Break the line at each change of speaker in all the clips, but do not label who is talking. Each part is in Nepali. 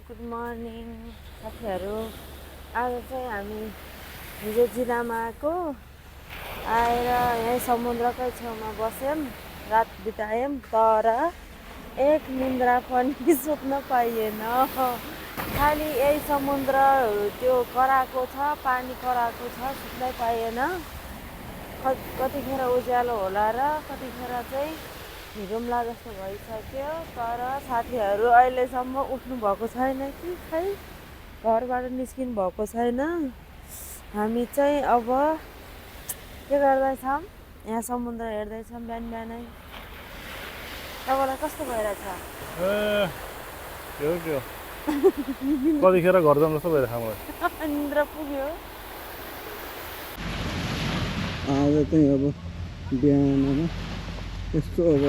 गुड मर्निङ साथीहरू। आज चाहिँ हामी हिजो जिल्लामा आएर यहीँ समुद्रकै छेउमा बस्यौँ, रात बितायौँ। तर एक निन्द्रा पनि सुत्न पाइएन। खालि यही समुद्र त्यो कराएको छ, पानी कराएको छ, सुत्नै पाइएन। कतिखेर उज्यालो होला र कतिखेर चाहिँ हिरुम्ला जस्तो भइसक्यो। तर साथीहरू अहिलेसम्म उठ्नु भएको छैन कि खै घरबाट निस्किनु भएको छैन। हामी चाहिँ अब के गर्दैछौँ, यहाँ समुद्र हेर्दैछौँ बिहान बिहानै। तपाईँलाई कस्तो भइरहेछ?
कतिखेर घर जाउँ जस्तो भइरहेको मलाई।
निन्द्रा पुग्यो।
आज चाहिँ अब बिहानमा यस्तो अब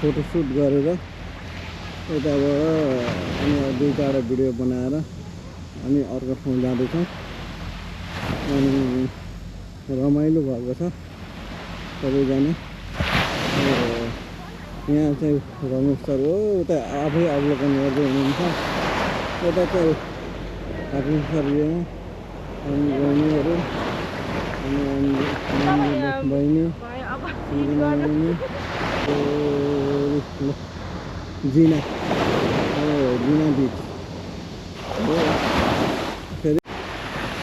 फोटोसुट गरेर यताबाट अनि दुई चारवटा भिडियो बनाएर हामी अर्को ठाउँ जाँदैछौँ। अनि रमाइलो भएको छ सबैजना। यहाँ चाहिँ रमेश सर हो, उता आफै अवलोकन गर्दै हुनुहुन्छ। यता चाहिँ हाकिम सर अनि बहिनीहरू अनि बहिनी जिना जिना बिच फेरि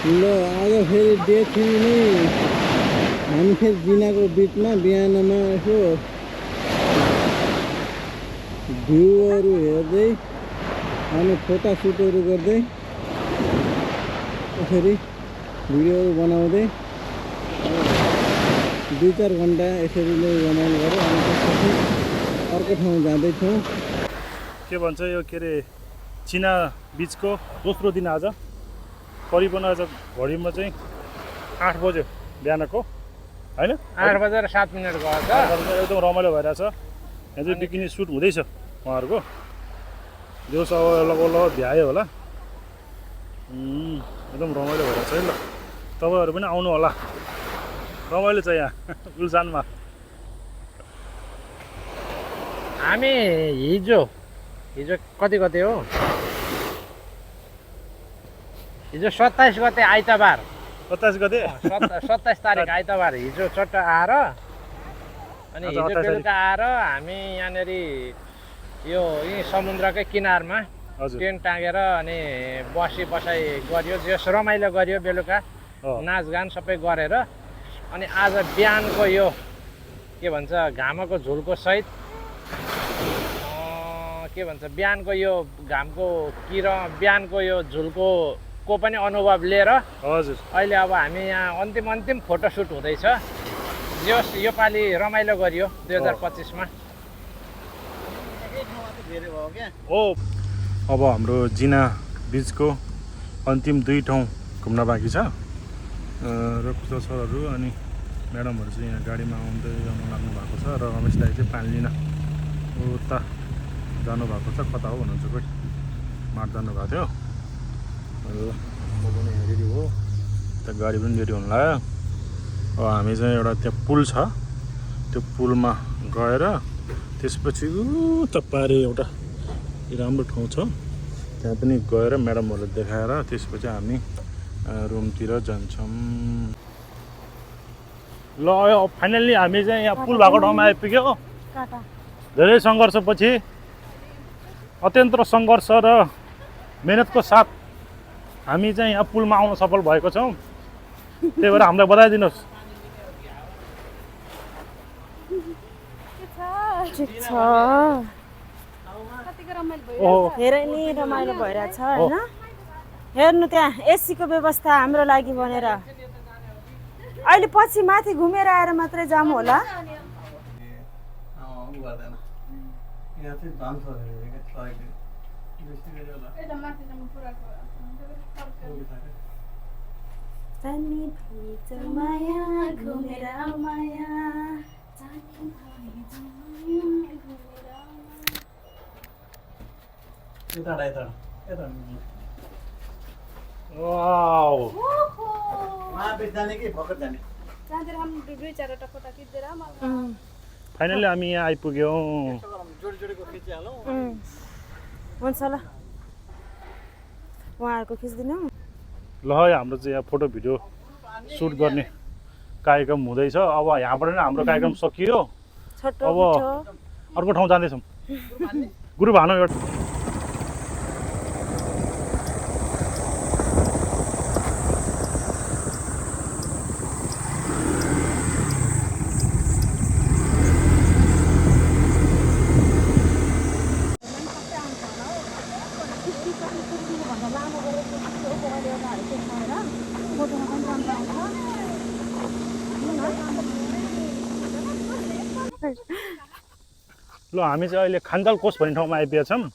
ल आज फेरि डे 3 नै हामी फेरि जिनाको बिचमा बिहानमा यसो भ्यूहरू हेर्दै अनि फोटो सुटहरू गर्दै यसरी भिडियोहरू बनाउँदै 2-4 घन्टा यसरी नै रमाइलो गऱ्यो। अनि त्यसपछि अर्को ठाउँ जाँदैछौँ।
के भन्छ यो के अरे चिना बिचको दोस्रो दिन आज करिबन आज घडीमा चाहिँ 8 बज्यो बिहानको, होइन
8 बजेर 7 मिनट गयो छ।
एकदम रमाइलो भइरहेछ। यहाँ चाहिँ बिकिनी सुट हुँदैछ उहाँहरूको। जोस अब लगभग भ्यायो होला। एकदम रमाइलो भइरहेछ है। ल तपाईँहरू पनि आउनु होला, रमाइलो छ यहाँ गुल्सानमा।
हामी हिजो कति गते हो? हिजो 27 गते आइतबार।
27 गते
27 तारिक आइतबार हिजो चट्ट आएर अनि हिजो बेलुका आएर हामी यहाँनिर यो यही समुद्रकै किनारमा टेन्ट टाँगेर अनि बसाइ गरियो। जस रमाइलो गरियो। बेलुका नाचगान सबै गरेर अनि आज बिहानको यो के भन्छ घामको झुलको सहित के भन्छ बिहानको यो घामको बिहानको यो झुलको पनि अनुभव लिएर
हजुर
अहिले अब हामी यहाँ अन्तिम फोटोसुट हुँदैछ। जस यो पालि रमाइलो गरियो 2025 मा।
अब हाम्रो जिना बिचको अन्तिम 2 ठाउँ घुम्न बाँकी छ। र कुशल सरहरू अनि म्याडमहरू चाहिँ यहाँ गाडीमा आउनु लाग्नु भएको छ। र रमेश दाई चाहिँ पानी लिन उता जानुभएको छ। कता हो भन्नुहुन्छ, कोही माट जानुभएको थियो। पनि रेडी हो, त्यहाँ गाडी पनि रेडी हुनु लाग्यो। अब हामी चाहिँ एउटा त्यहाँ पुल छ, त्यो पुलमा गएर त्यसपछि उता पारि एउटा राम्रो ठाउँ छ, त्यहाँ पनि गएर म्याडमहरूलाई देखाएर त्यसपछि हामी रुमतिर जान्छौँ। ल फाइनल्ली हामी चाहिँ यहाँ पुल भएको ठाउँमा आइपुग्यो। धेरै सङ्घर्षपछि, अत्यन्त सङ्घर्ष र मेहनतको साथ हामी चाहिँ यहाँ पुलमा आउन सफल भएको छौँ। त्यही भएर हामीलाई बधाई दिनुहोस्।
धेरै नै रमाइलो भइरहेछ होइन। हेर्नु त्यहाँ एसीको व्यवस्था हाम्रो लागि भनेर। अहिले पछि माथि घुमेर आएर मात्रै जाम होला।
फाइनल्ली हामी यहाँ आइपुग्यौँ।
हुन्छ ल। उहाँहरूको खिचिदिनु।
ल हाम्रो चाहिँ यहाँ फोटो भिडियो सुट गर्ने कार्यक्रम हुँदैछ। अब यहाँबाट नै हाम्रो कार्यक्रम सकियो।
छोटो
अब
मिठो।
अर्को ठाउँ जाँदैछौँ। गुरु भानु एउटा ल हामी चाहिँ अहिले खान्जाल कोस भन्ने ठाउँमा आइपुगेका छौँ।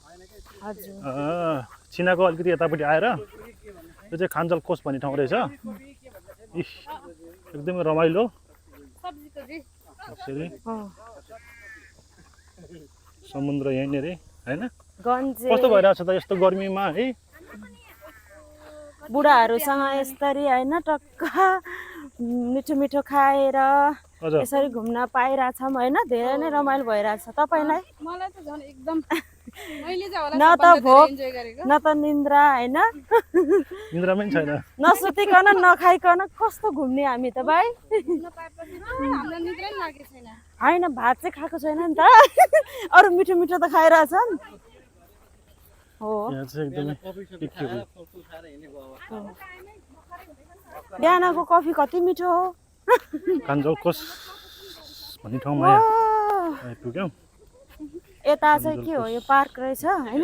हजुर
चिनाको अलिकति यतापट्टि आएर यो चाहिँ खान्जाल कोस भन्ने ठाउँ रहेछ। एकदमै रमाइलो। यसरी समुद्र यहीँनिर होइन।
गन्जे
कस्तो भइरहेछ त यस्तो गर्मीमा है।
बुढाहरूसँग यसरी होइन टक्क मिठो मिठो खाएर
हजुर
यसरी घुम्न पाइरहेछौँ होइन। धेरै नै रमाइलो भइरहेछ। तपाईँलाई
मलाई त झन् एकदम मैले चाहिँ होला
न त भोक
इन्जोय गरेको
न त निन्द्रा होइन।
निन्द्रामै छैन।
नसुतिकन नखाइकन कस्तो घुम्ने हामी त भाइ।
नपाएपछि हामीलाई निद्रै लागेको छैन।
होइन भात चाहिँ खाएको छैन नि त। अरू मिठो मिठो त खाइरहेछन्। हो
यहाँ चाहिँ एकदमै के हो।
बिहानको कफी कति मिठो हो।
खान्जाल कोस भन्ने ठाउँमा
ओ,
आइपुग्यौँ।
यता चाहिँ के हो यो पार्क रहेछ होइन।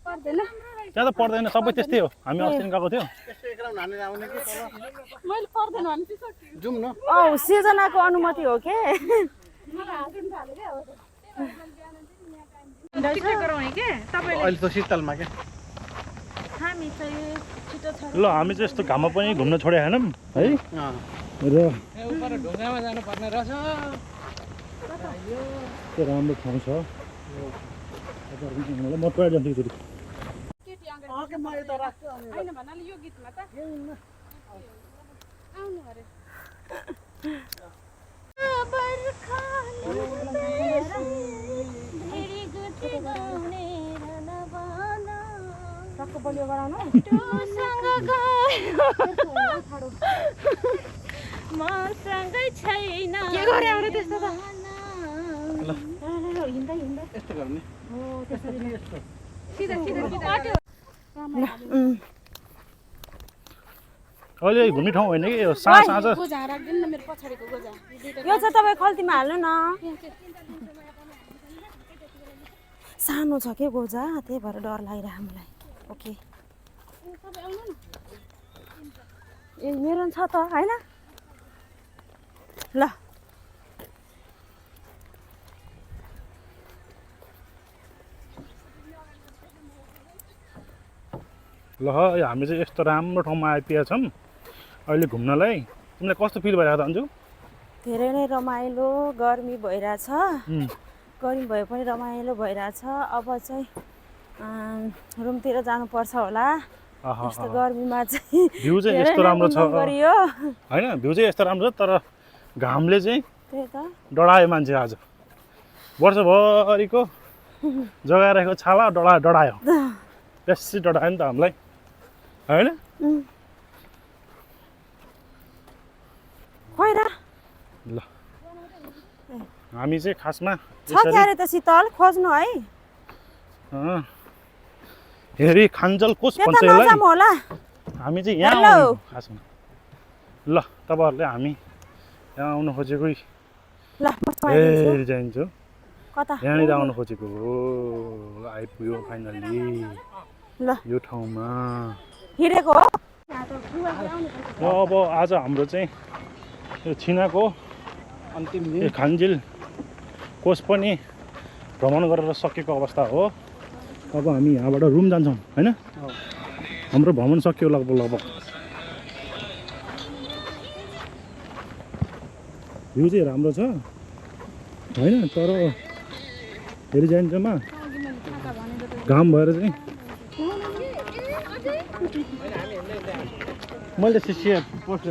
पर्दैन
त्यहाँ त पर्दैन सबै त्यस्तै हो। हामी अस्ति गएको थियौँ।
मैले पर्दैन भने चाहिँ सक्यो
जाउँ न।
औ सिर्जनाको अनुमति हो के।
टिकट गराउने के तपाईले
अहिले त शीतलमा के
हामी चाहिँ छिटो छ।
ल हामी चाहिँ यस्तो घाममा पनि घुम्न छोडे हैनौँ है। र
उपर ढुङ्गामा जानुपर्ने रहेछ।
त्यो राम्रो ठाउँ छ। म टोय जान्छु एकचोटि।
केटी अगाडि हैन भन्नाले यो गीतमा त आउनु अरे
टक्क बलियो गराउनु।
मसँगै छैन
के गरे अरे त्यस्तो त
हिँड्दा हिँड्दा
यस्तो गर्ने
सिधा सिधा सिधा
अहिले घुम्ने ठाउँ होइन कि यो साँझ साँझ
गोजा राख्दिनु न मेरो पछाडिको गोजा
यो चाहिँ तपाईँ खल्तीमा हाल्नु न। सानो छ के गोजा त्यही भएर डर लागिरहेको मलाई। ओके
तपाईँ आउनु न
ए मेरो छ त होइन। ल
ल हामी चाहिँ यस्तो राम्रो ठाउँमा आइपुगेका छौँ अहिले घुम्नलाई। तिमीलाई कस्तो फिल भइरहेको छ अन्जु?
धेरै नै रमाइलो। गर्मी भइरहेछ। गर्मी भए पनि रमाइलो भइरहेछ। अब चाहिँ रुमतिर जानुपर्छ होला। यस्तो गर्मीमा चाहिँ
भ्यू चाहिँ यस्तो राम्रो छ
गरियो
होइन। भ्यू चाहिँ यस्तो राम्रो छ तर घामले चाहिँ
त्यही त
डढायो मान्छे। आज वर्षभरिको जगाइरहेको छाला डढायो। बेसी डढायो नि त हामीलाई होइन।
खै र
ल हामी चाहिँ खासमा
छ क्यारे त शीतल खोज्नु है।
हेरी खान्जाल कोस
त्यता
भन्छ यसलाई।
नजाऊँ होला।
हामी चाहिँ यहाँ
हेलो।
आउनु खासमा। ल तपाईँहरूले हामी यहाँ आउनु खोजेको
ल म समाइदिन्छु।
हेरी जान्छु।
कता
यहाँनिर आउनु खोजेको हो। आइपुग्यो फाइनल्ली
ल
यो ठाउँमा।
हिँडेको हो।
र अब आज हाम्रो चाहिँ यो छिनाको
अन्तिम
यो खान्जिल कोस पनि भ्रमण गरेर सकेको अवस्था हो। अब हामी यहाँबाट रुम जान्छौँ होइन। हाम्रो भ्रमण सकियो लगभग लगभग। भ्यू चाहिँ राम्रो छ होइन तर हेरिजाइन्टमा घाम भएर चाहिँ मैले सिसिए पोस्ट